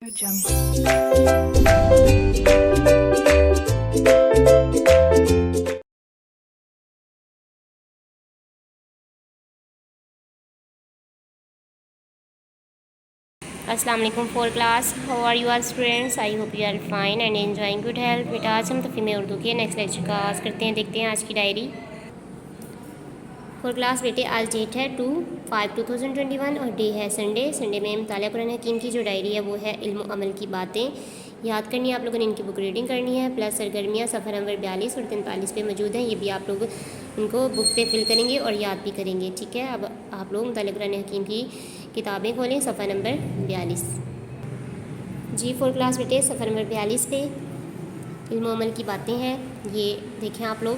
السلام علیکم four class, how are you our students? I hope you are fine and enjoying good health. بیٹا آج ہم تفہیم اردو کے نیکسٹ لیکچر کا آغاز کرتے ہیں۔ دیکھتے ہیں آج کی ڈائری۔ فور کلاس بیٹے آج ڈیٹ ہے 2/5/2021 اور ڈے ہے سنڈے۔ سنڈے میں مطالعہ قرآن حکیم کی جو ڈائری ہے وہ ہے علم و عمل کی باتیں یاد کرنی ہے آپ لوگوں نے، ان کی بک ریڈنگ کرنی ہے، پلس سرگرمیاں صفحہ نمبر 42 اور 43 پہ موجود ہیں، یہ بھی آپ لوگ ان کو بک پہ فل کریں گے اور یاد بھی کریں گے، ٹھیک ہے۔ اب آپ لوگ مطالعہ قرآن حکیم کی کتابیں کھولیں، صفحہ نمبر 42 جی فور کلاس بیٹے، صفحہ نمبر 42 پہ علم و عمل کی باتیں ہیں، یہ دیکھیں آپ لوگ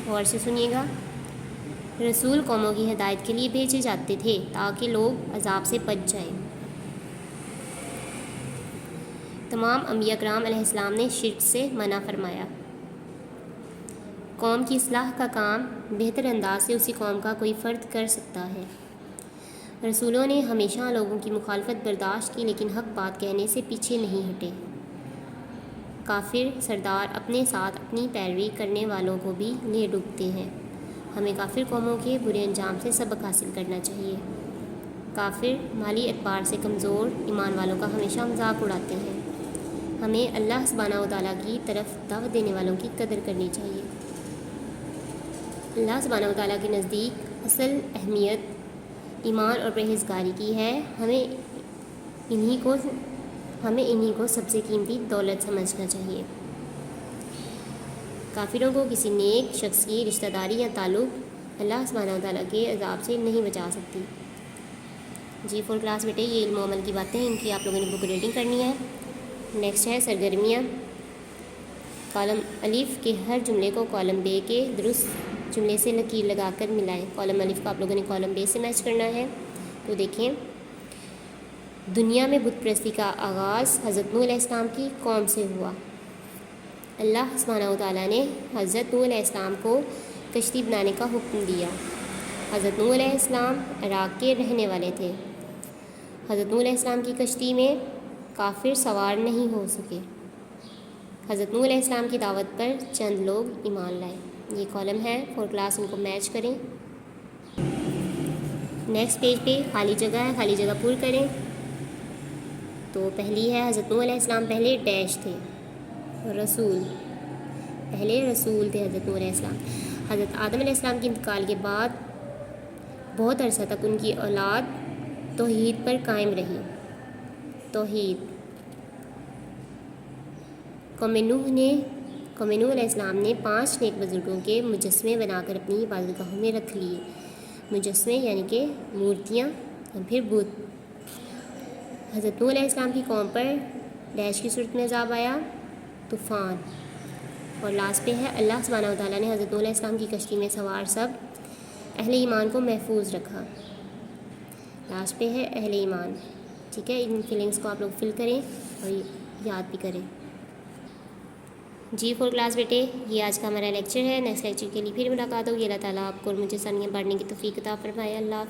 غور سے سنیے گا۔ رسول قوموں کی ہدایت کے لیے بھیجے جاتے تھے تاکہ لوگ عذاب سے بچ جائیں۔ تمام انبیاء کرام علیہ السلام نے شرک سے منع فرمایا۔ قوم کی اصلاح کا کام بہتر انداز سے اسی قوم کا کوئی فرد کر سکتا ہے۔ رسولوں نے ہمیشہ لوگوں کی مخالفت برداشت کی لیکن حق بات کہنے سے پیچھے نہیں ہٹے۔ کافر سردار اپنے ساتھ اپنی پیروی کرنے والوں کو بھی لے ڈوبتے ہیں۔ ہمیں کافر قوموں کے برے انجام سے سبق حاصل کرنا چاہیے۔ کافر مالی اعتبار سے کمزور ایمان والوں کا ہمیشہ مذاق اڑاتے ہیں۔ ہمیں اللہ سبحانہ و تعالیٰ کی طرف دعوت دینے والوں کی قدر کرنی چاہیے۔ اللہ سبحانہ و تعالیٰ کے نزدیک اصل اہمیت ایمان اور پرہیزگاری کی ہے۔ ہمیں انہی کو سب سے قیمتی دولت سمجھنا چاہیے۔ کافروں کو کسی نیک شخص کی رشتہ داری یا تعلق اللہ سبحانہ و تعالیٰ کے عذاب سے نہیں بچا سکتی۔ جی فور کلاس بیٹے، یہ علم و عمل کی باتیں، ان کی آپ لوگوں نے بک ریڈنگ کرنی ہے۔ نیکسٹ ہے سرگرمیاں۔ کالم الف کے ہر جملے کو کالم بے کے درست جملے سے لکیر لگا کر ملائیں۔ کالم الف کو آپ لوگوں نے کالم بے سے میچ کرنا ہے۔ تو دیکھیں، دنیا میں بت پرستی کا آغاز حضرت نوح علیہ السلام کی قوم سے ہوا۔ اللہ سبحانہ و تعالیٰ نے حضرت نوح علیہ السلام کو کشتی بنانے کا حکم دیا۔ حضرت نوح علیہ السلام عراق کے رہنے والے تھے۔ حضرت نوح علیہ السلام کی کشتی میں کافر سوار نہیں ہو سکے۔ حضرت نوح علیہ السلام کی دعوت پر چند لوگ ایمان لائے۔ یہ کالم ہے، فور کلاس ان کو میچ کریں۔ نیکسٹ پیج پہ خالی جگہ ہے، خالی جگہ پور کریں۔ تو پہلی ہے حضرت نوح علیہ السلام پہلے ڈیش تھے، پہلے رسول تھے حضرت نوح علیہ السلام۔ حضرت آدم علیہ السلام کے انتقال کے بعد بہت عرصہ تک ان کی اولاد توحید پر قائم رہی۔ توحید۔ قوم نوح علیہ السلام نے 5 نیک بزرگوں کے مجسمے بنا کر اپنی عبادت گاہوں میں رکھ لیے۔ مجسمے یعنی کہ مورتیاں اور پھر بت۔ حضرت نوح علیہ السلام کی قوم پر ڈیش کی صورت میں عذاب آیا، طوفان۔ اور لاسٹ پہ ہے اللہ سبحانہ و تعالیٰ نے حضرت نوح علیہ السلام کی کشتی میں سوار سب اہل ایمان کو محفوظ رکھا۔ لاسٹ پہ ہے اہل ایمان، ٹھیک ہے۔ ان فیلنگس کو آپ لوگ فل کریں اور یاد بھی کریں۔ جی فور کلاس بیٹے، یہ آج کا ہمارا لیکچر ہے۔ نیکسٹ لیکچر کے لیے پھر ملاقات ہوگی۔ اللہ تعالیٰ آپ کو اور مجھے ثانیہ پڑھنے کی توفیق عطا فرمائے۔ اللہ